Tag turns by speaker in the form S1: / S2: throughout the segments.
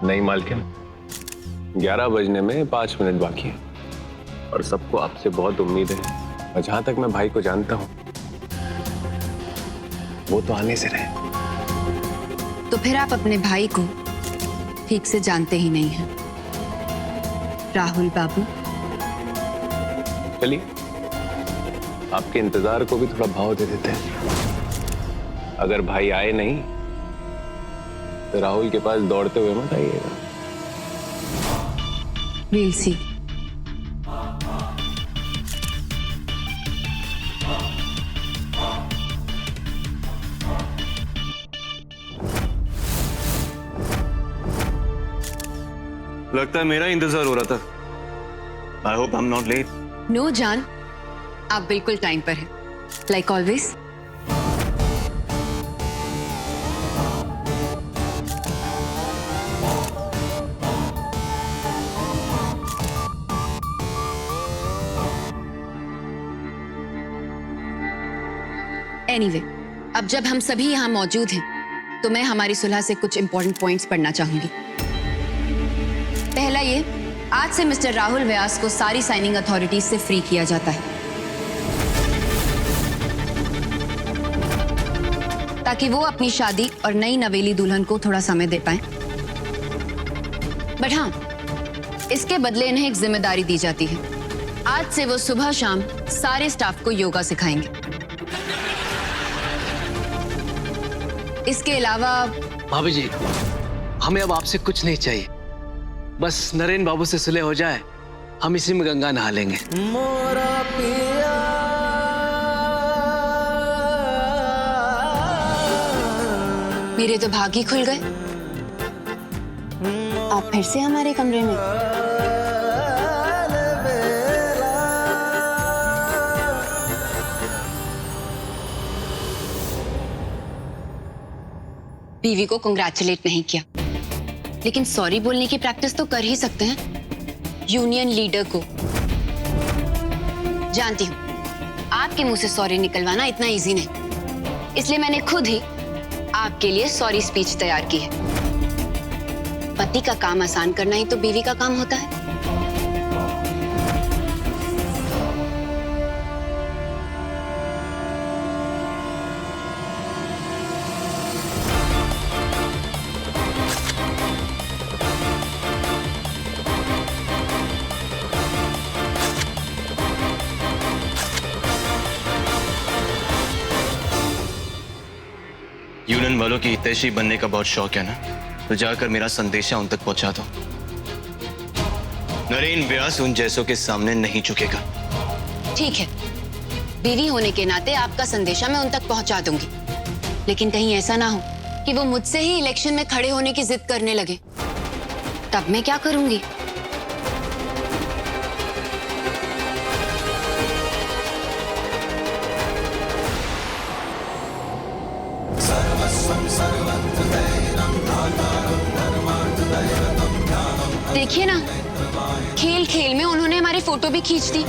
S1: नहीं मालकिन, 11 बजने में 5 मिनट बाकी है और सबको आपसे बहुत उम्मीद है। और जहां तक मैं भाई को जानता हूं, वो तो आने से रहे।
S2: तो फिर आप अपने भाई को ठीक से जानते ही नहीं हैं, राहुल बाबू।
S1: चलिए, आपके इंतजार को भी थोड़ा भाव दे देते हैं। अगर भाई आए नहीं तो राहुल के पास दौड़ते हुए मत आइएगा।
S2: We'll see.
S3: लगता है मेरा इंतजार हो रहा था। I hope I am not late.
S2: No जान, आप बिल्कुल टाइम पर हैं, लाइक ऑलवेज। एनीवे, अब जब हम सभी यहाँ मौजूद हैं, तो मैं हमारी सुलह से कुछ इंपॉर्टेंट पॉइंट्स पढ़ना चाहूंगी। पहला ये, आज से मिस्टर राहुल व्यास को सारी साइनिंग अथॉरिटीज से फ्री किया जाता है, ताकि वो अपनी शादी और नई नवेली दुल्हन को थोड़ा समय दे पाए। बट हाँ, इसके बदले इन्हें एक जिम्मेदारी दी जाती है। आज से वो सुबह शाम सारे स्टाफ को योगा सिखाएंगे। इसके अलावा
S4: भाभी जी, हमें अब आपसे कुछ नहीं चाहिए। बस नरेन बाबू से सुलह हो जाए, हम इसी में गंगा नहा लेंगे।
S2: मेरे तो भाग ही खुल गए। आप फिर से हमारे कमरे में। बीवी को कंग्रेचुलेट नहीं किया, लेकिन सॉरी बोलने की प्रैक्टिस तो कर ही सकते हैं यूनियन लीडर को। जानती हूं, आपके मुंह से सॉरी निकलवाना इतना इजी नहीं, इसलिए मैंने खुद ही आपके लिए सॉरी स्पीच तैयार की है। पति का काम आसान करना ही तो बीवी का काम होता है।
S3: यूनियन वालों की हितैषी बनने का बहुत शौक है ना, तो जाकर मेरा संदेशा उन तक पहुंचा दो। नरेन व्यास उन जैसों के सामने नहीं झुकेगा।
S2: ठीक है, बीवी होने के नाते आपका संदेशा मैं उन तक पहुंचा दूंगी, लेकिन कहीं ऐसा ना हो कि वो मुझसे ही इलेक्शन में खड़े होने की जिद करने लगे। तब मैं क्या करूंगी? देखिए ना, खेल खेल में उन्होंने हमारी फोटो भी खींच दी।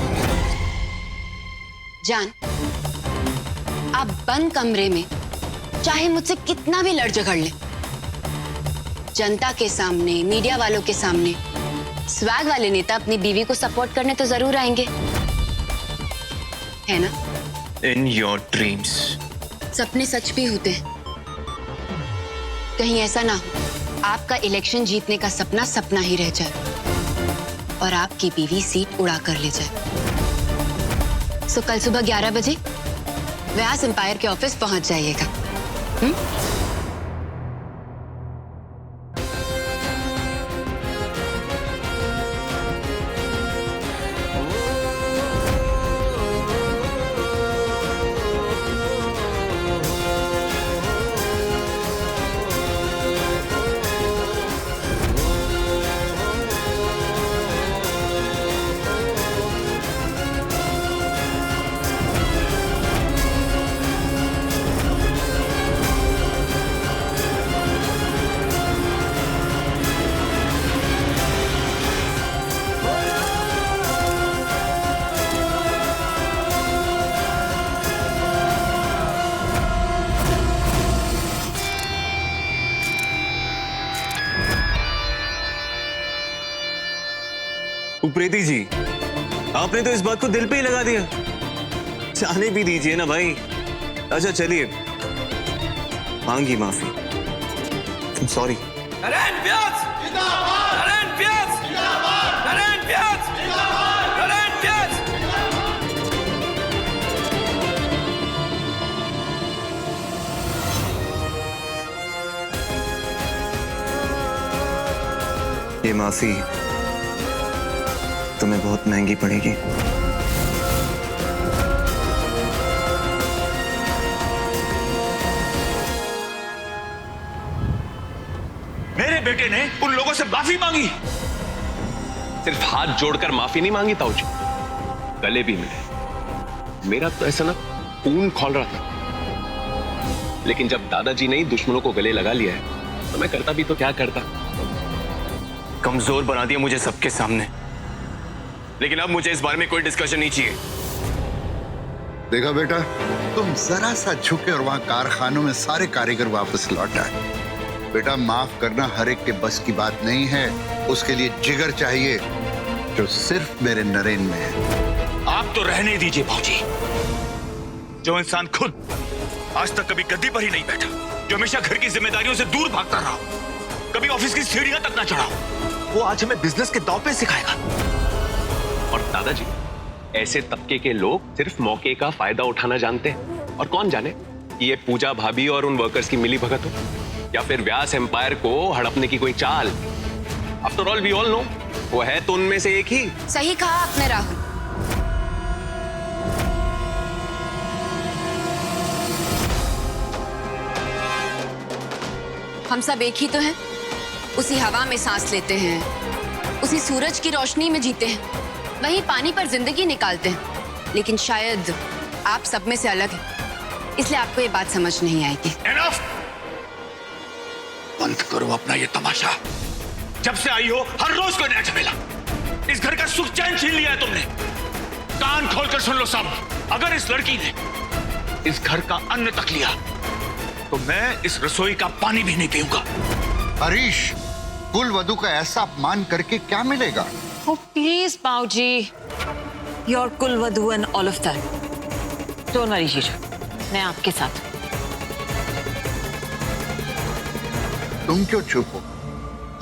S2: जान, आप बंद कमरे में चाहे मुझसे कितना भी लड़ झगड़ लें, जनता के सामने, मीडिया वालों के सामने स्वैग वाले नेता अपनी बीवी को सपोर्ट करने तो जरूर आएंगे, है ना?
S3: In your dreams.
S2: सपने सच भी होते हैं। कहीं ऐसा ना हो आपका इलेक्शन जीतने का सपना सपना ही रह जाए और आपकी बीवी सीट उड़ा कर ले जाए। सो कल सुबह 11 बजे व्यास एम्पायर के ऑफिस पहुंच जाइएगा।
S3: प्रीति जी, आपने तो इस बात को दिल पे ही लगा दिया। जाने भी दीजिए ना भाई। अच्छा चलिए, मांगी माफी। सॉरी।
S5: नरेन व्यास जिंदाबाद, नरेन व्यास जिंदाबाद, नरेन व्यास जिंदाबाद, नरेन व्यास।
S3: ये माफी तुम्हें बहुत महंगी पड़ेगी।
S5: मेरे बेटे ने उन लोगों से माफी मांगी।
S1: सिर्फ हाथ जोड़कर माफी नहीं मांगी ताऊ जी, गले भी मिले। मेरा तो ऐसा ना खून खौल रहा था, लेकिन जब दादाजी ने ही दुश्मनों को गले लगा लिया है तो मैं करता भी तो क्या करता।
S3: कमजोर बना दिया मुझे सबके सामने, लेकिन अब मुझे इस बारे में कोई डिस्कशन नहीं चाहिए।
S6: देखा बेटा, तुम जरा सा झुके और वहां कारखानों में सारे कारीगर वापस लौट आए। बेटा, माफ करना हर एक के बस की बात नहीं है, उसके लिए जिगर चाहिए जो सिर्फ मेरे नरेन में है।
S5: आप तो रहने दीजिए भाऊजी। जो इंसान खुद आज तक कभी गद्दी पर ही नहीं बैठा, जो हमेशा घर की जिम्मेदारियों से दूर भागता रहा, कभी ऑफिस की सीढ़ियां तक ना चढ़ा, वो आज हमें बिजनेस के दांव पे सिखाएगा।
S1: और दादाजी, ऐसे तबके के लोग सिर्फ मौके का फायदा उठाना जानते हैं, और कौन जाने कि ये पूजा भाभी और उन वर्कर्स की मिली भगत हो, या फिर व्यास एम्पायर को हड़पने की कोई चाल। After all we all know वो है तो उनमें से एक ही।
S2: सही कहा आपने राहुल। हम सब एक ही तो हैं, उसी हवा में सांस लेते हैं, उसी सूरज की रोशनी में जीते हैं, वही पानी पर जिंदगी निकालते हैं। लेकिन शायद आप सब में से अलग हैं, इसलिए आपको ये बात समझ नहीं आएगी।
S5: Enough! बंद करो अपना ये तमाशा। जब से आई हो हर रोज कोई नया झमेला। इस घर का सुख चैन छीन लिया है तुमने। कान खोलकर सुन लो सब, अगर इस लड़की ने इस घर का अन्न तक लिया तो मैं इस रसोई का पानी भी नहीं पीऊंगा।
S6: हरीश, कुल वधु का ऐसा अपमान करके क्या मिलेगा?
S7: Oh, please, Bauji. Your Kulvadu and all of that. Don't worry, Shisha. मैं आपके साथ।
S6: तुम क्यों चुप हो?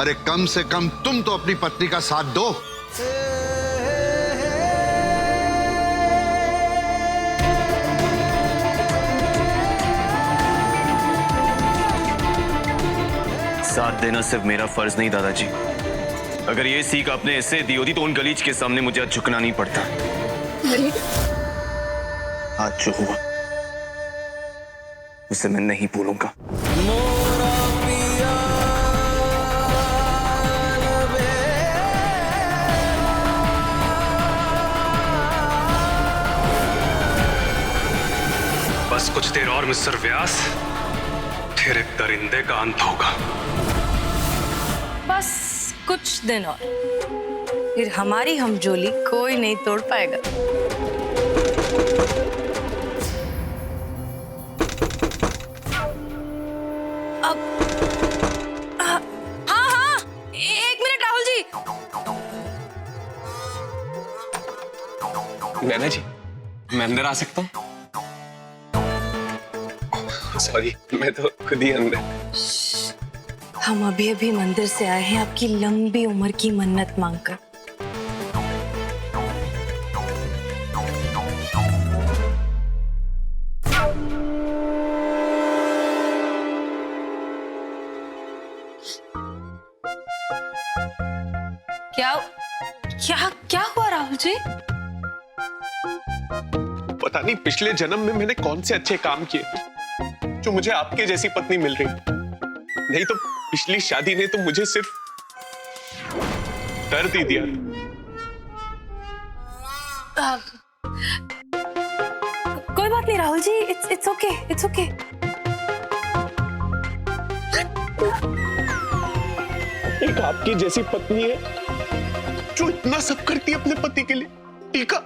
S6: अरे कम से कम तुम तो अपनी पत्नी का साथ दो।
S3: साथ देना सिर्फ मेरा फर्ज नहीं दादाजी, अगर ये सीख आपने इससे दी होती तो उन गलीच के सामने मुझे आज झुकना नहीं पड़ता। आज जो हुआ उसे मैं नहीं भूलूंगा।
S8: बस कुछ देर और मिस्टर व्यास, फिर एक दरिंदे का अंत होगा।
S7: बस कुछ दिन और, फिर हमारी हमजोली कोई नहीं तोड़ पाएगा। अब हाँ, एक मिनट राहुल जी।
S1: नैना जी, मैं अंदर आ सकता हूँ? सॉरी, मैं तो खुद ही अंदर।
S7: हम अभी अभी मंदिर से आए हैं आपकी लंबी उम्र की मन्नत मांगकर। क्या क्या क्या हुआ राहुल जी?
S1: पता नहीं पिछले जन्म में मैंने कौन से अच्छे काम किए जो मुझे आपके जैसी पत्नी मिल रही। नहीं तो पिछली शादी ने तो मुझे सिर्फ दर्द ही दिया।
S7: कोई बात नहीं Rahul ji, it's okay, it's okay.
S1: एक आपकी जैसी पत्नी है जो इतना सब करती है अपने पति के लिए, टीका,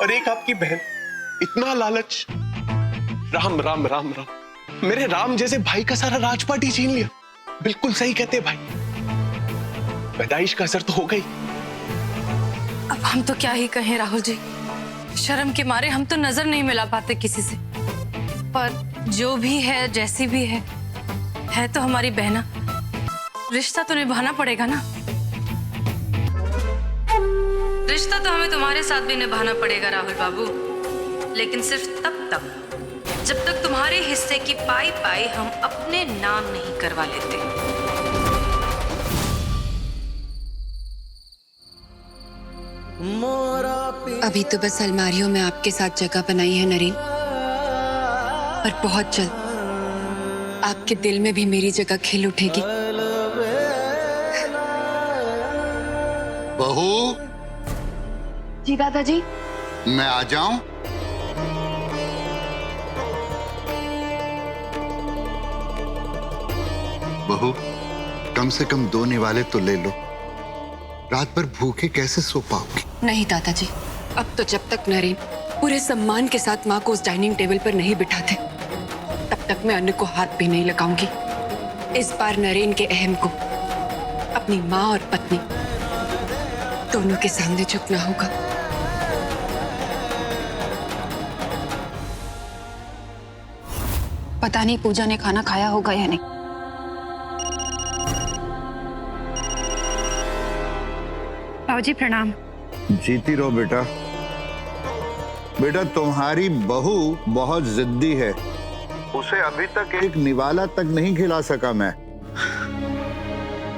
S1: और एक आपकी बहन इतना लालच। राम राम राम राम, मेरे राम जैसे भाई का सारा राजपाट ही छीन लिया। बिल्कुल सही कहते भाई, पैदाइश का असर तो हो गई,
S9: अब हम तो क्या ही कहें राहुल जी, शर्म के मारे हम तो नजर नहीं मिला पाते किसी से। पर जो भी है, जैसी भी है तो हमारी बहना, रिश्ता तो निभाना पड़ेगा ना। रिश्ता तो हमें तुम्हारे साथ भी निभाना पड़ेगा राहुल बाबू, लेकिन सिर्फ तब तक जब तक तुम्हारे हिस्से की पाई पाई हम अपने नाम नहीं करवा लेते।
S2: अभी तो बस अलमारियों में आपके साथ जगह बनाई है नरेन, पर बहुत जल्द आपके दिल में भी मेरी जगह खिल उठेगी।
S6: बहू,
S2: जी दादाजी।
S6: मैं आ जाऊं? बहू, कम से कम 2 निवाले तो ले लो। रात भर भूखे कैसे सो पाओगी?
S2: नहीं दादाजी, अब तो जब तक नरेन पूरे सम्मान के साथ माँ को उस डाइनिंग टेबल पर नहीं बिठाते, तब तक मैं अन्न को हाथ भी नहीं लगाऊंगी। इस बार नरेन के अहम को अपनी माँ और पत्नी दोनों के सामने झुकना होगा। पता नहीं पूजा ने खाना खाया होगा या नहीं।
S9: बाबूजी प्रणाम।
S6: जीती रहो बेटा। बेटा, तुम्हारी बहू बहुत जिद्दी है। उसे अभी तक एक निवाला तक नहीं खिला सका मैं।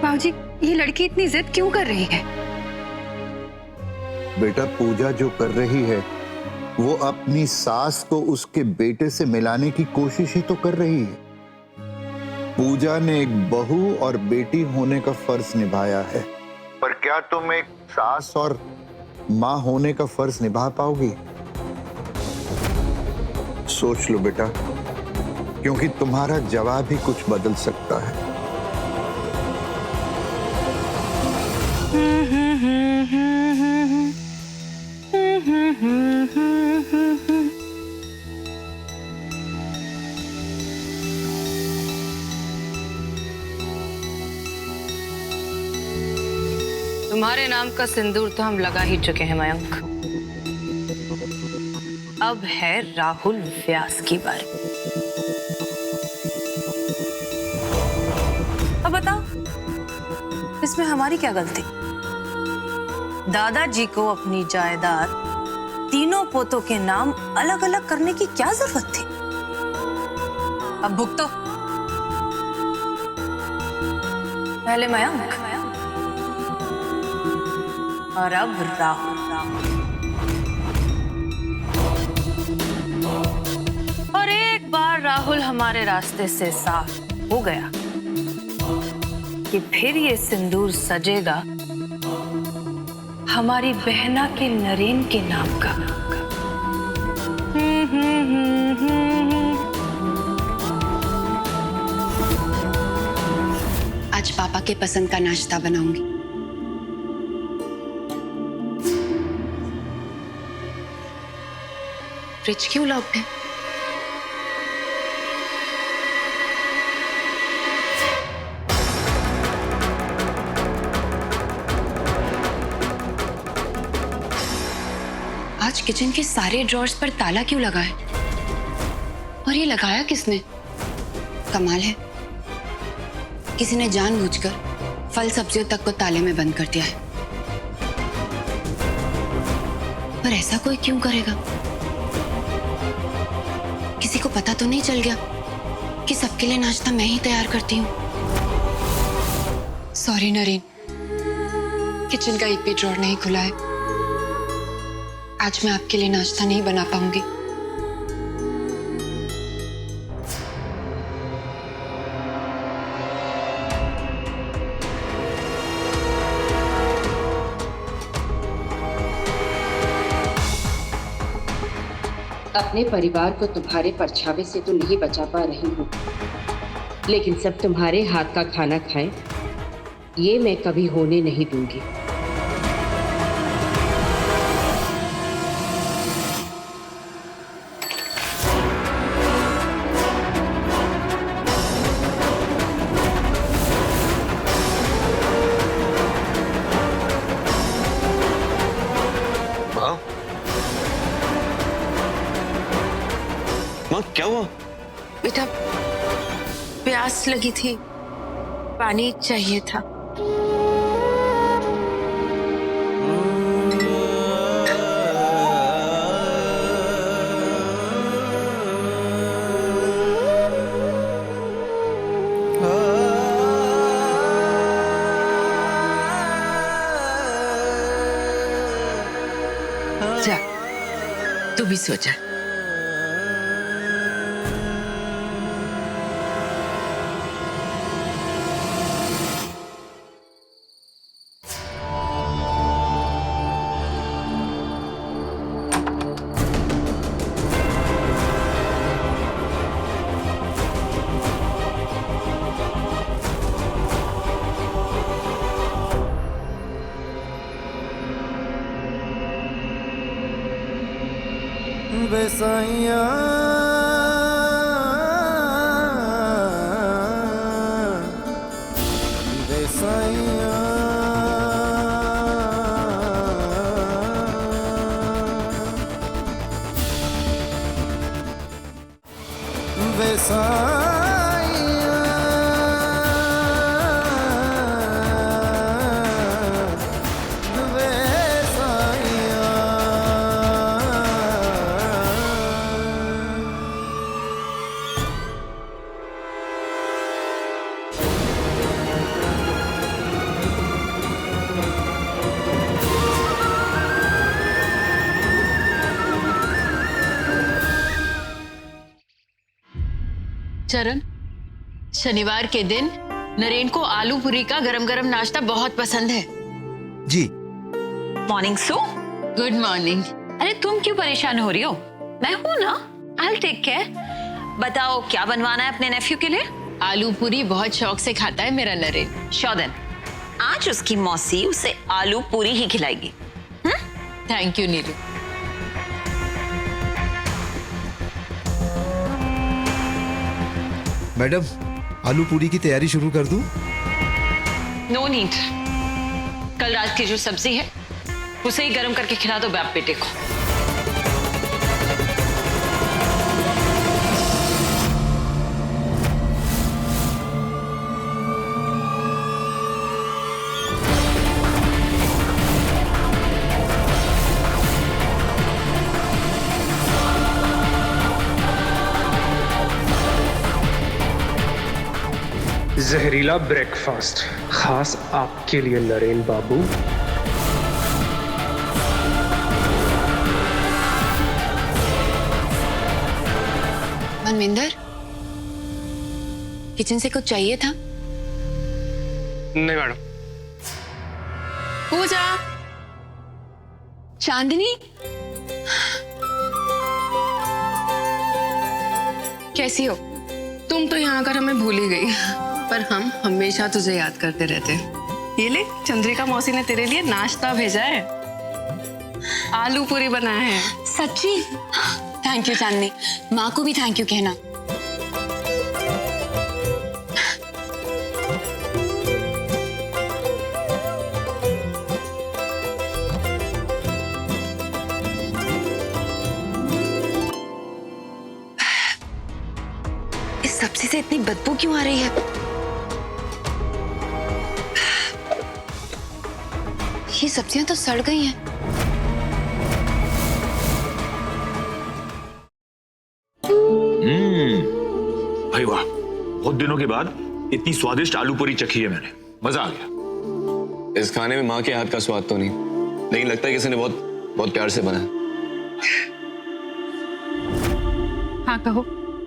S9: बाबूजी, ये लड़की इतनी जिद क्यों कर रही है?
S6: बेटा, पूजा जो कर रही है वो अपनी सास को उसके बेटे से मिलाने की कोशिश ही तो कर रही है। पूजा ने एक बहू और बेटी होने का फर्ज निभाया है, पर क्या तुम एक सास और मां होने का फर्ज निभा पाओगी? सोच लो बेटा, क्योंकि तुम्हारा जवाब ही कुछ बदल सकता है।
S7: तुम्हारे नाम का सिंदूर तो हम लगा ही चुके हैं मयंक। अब है राहुल व्यास की बारी। अब बताओ, इसमें हमारी क्या गलती? दादाजी को अपनी जायदाद तीनों पोतों के नाम अलग अलग करने की क्या जरूरत थी? अब भुगतो। पहले मयंक और अब राहुल। और एक बार राहुल हमारे रास्ते से साफ हो गया कि फिर ये सिंदूर सजेगा हमारी बहना के नरेन के नाम का।
S2: आज पापा के पसंद का नाश्ता बनाऊंगी। फ्रिज क्यों लॉक्ड है? आज किचन के सारे ड्रॉर्स पर ताला क्यों लगा है? और ये लगाया किसने? कमाल है, किसी ने जानबूझकर फल सब्जियों तक को ताले में बंद कर दिया है। पर ऐसा कोई क्यों करेगा? किसी को पता तो नहीं चल गया कि सबके लिए नाश्ता मैं ही तैयार करती हूँ? सॉरी नरेन, किचन का एक भी ड्रॉर नहीं खुला है। आज मैं आपके लिए नाश्ता नहीं बना पाऊंगी।
S10: अपने परिवार को तुम्हारे परछावे से तो नहीं बचा पा रही हूँ, लेकिन सब तुम्हारे हाथ का खाना खाएं, ये मैं कभी होने नहीं दूंगी।
S3: माँ क्या हुआ?
S7: बेटा प्यास लगी थी, पानी चाहिए था। जा, तू भी सो जा।
S11: बेसाइया बेसाइया
S2: चरण, शनिवार के दिन नरेन को आलू पूरी का गरम गरम नाश्ता बहुत पसंद है।
S11: जी।
S12: मॉर्निंग सू।
S2: Good morning.
S12: अरे तुम क्यों परेशान हो रही हो? मैं हूं ना, I'll take care। बताओ क्या बनवाना है अपने नेफ्यू के लिए?
S2: आलू पूरी बहुत शौक से खाता है मेरा नरेन।
S12: शौदन, आज उसकी मौसी उसे आलू पूरी ही खिलाएगी।
S2: Thank you Neeru.
S11: मैडम, आलू पूरी की तैयारी शुरू कर दूं?
S12: No need. कल रात की जो सब्जी है उसे ही गर्म करके खिला दो बाप बेटे को।
S8: जहरीला ब्रेकफास्ट खास आपके लिए नरेन बाबू।
S2: मनविंदर, किचन से कुछ चाहिए था?
S8: नहीं मैडम।
S2: पूजा, चांदनी, कैसी हो?
S9: तुम तो यहाँ आकर हमें भूल ही गई, पर हम हमेशा तुझे याद करते रहते हैं। ये ले, चंद्रिका मौसी ने तेरे लिए नाश्ता भेजा है, आलू पूरी बनाया है।
S2: सच्ची? थैंक यू चांदनी। माँ को भी थैंक यू कहना। इस सब्जी से इतनी बदबू क्यों आ रही है? ये सब्जियां तो सड़ गई हैं।
S5: भाई वाह, बहुत दिनों के बाद इतनी स्वादिष्ट आलू पूरी चखी है मैंने, मजा आ गया।
S3: इस खाने में माँ के हाथ का स्वाद तो नहीं, लेकिन लगता है किसी ने बहुत बहुत प्यार से बनाया।
S9: हाँ कहो।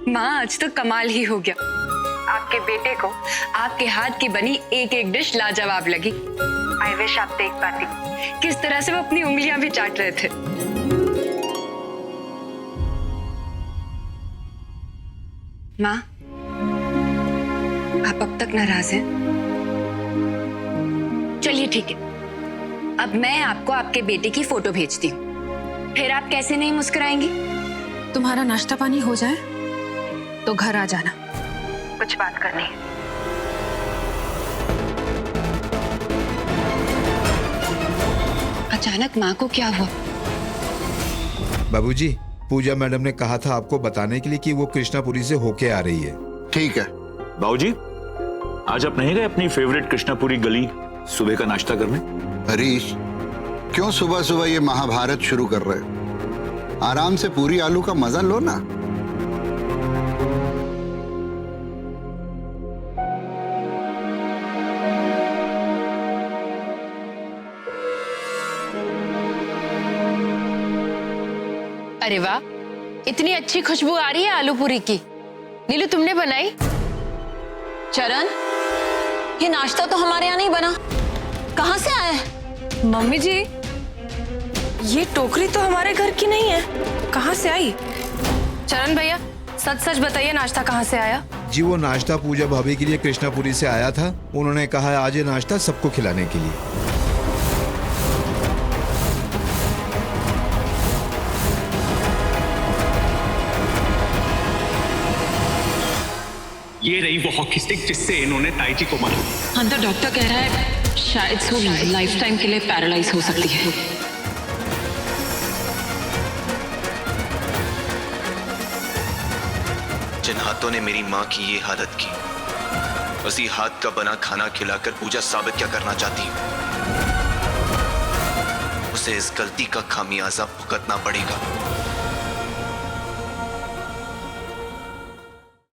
S9: माँ, आज तो कमाल ही हो गया। आपके बेटे को आपके हाथ की बनी एक एक डिश लाजवाब लगी। आई विश आप देख पाती किस तरह से वो अपनी उंगलियां भी चाट रहे थे। माँ, आप अब तक नाराज हैं? चलिए ठीक है, अब मैं आपको आपके बेटे की फोटो भेजती हूँ, फिर आप कैसे नहीं मुस्कुराएंगी? तुम्हारा नाश्ता पानी हो जाए तो घर आ जाना, कुछ बात करनी है।
S2: अचानक माँ को क्या हुआ?
S11: बाबूजी, पूजा मैडम ने कहा था आपको बताने के लिए कि वो कृष्णापुरी से होके आ रही है।
S6: ठीक है।
S5: बाबूजी, आज आप नहीं गए अपनी फेवरेट कृष्णापुरी गली सुबह का नाश्ता करने?
S6: हरीश, क्यों सुबह सुबह ये महाभारत शुरू कर रहे हो? आराम से पूरी आलू का मजा लो ना।
S10: अरे वाह, इतनी अच्छी खुशबू आ रही है आलू पूरी की। नीलू, तुमने बनाई?
S12: चरण, ये नाश्ता तो हमारे यहाँ नहीं बना, कहाँ से आया है?
S9: मम्मी जी, ये टोकरी तो हमारे घर की नहीं है, कहाँ से आई? चरण भैया, सच सच बताइए, नाश्ता कहाँ से आया?
S11: जी वो नाश्ता पूजा भाभी के लिए कृष्णापुरी से आया था। उन्होंने कहा है आज ये नाश्ता सबको खिलाने के लिए।
S8: ये रही वो हॉकी स्टिक जिससे इन्होंने ताईजी को मारा।
S12: अंदर डॉक्टर कह रहा है शायद सो लाइफ टाइम के लिए पैरालाइज हो सकती है।
S3: जिन हाथों ने मेरी माँ की ये हालत की, उसी हाथ का बना खाना खिलाकर पूजा साबित क्या करना चाहती है? उसे इस गलती का खामियाजा भुगतना पड़ेगा।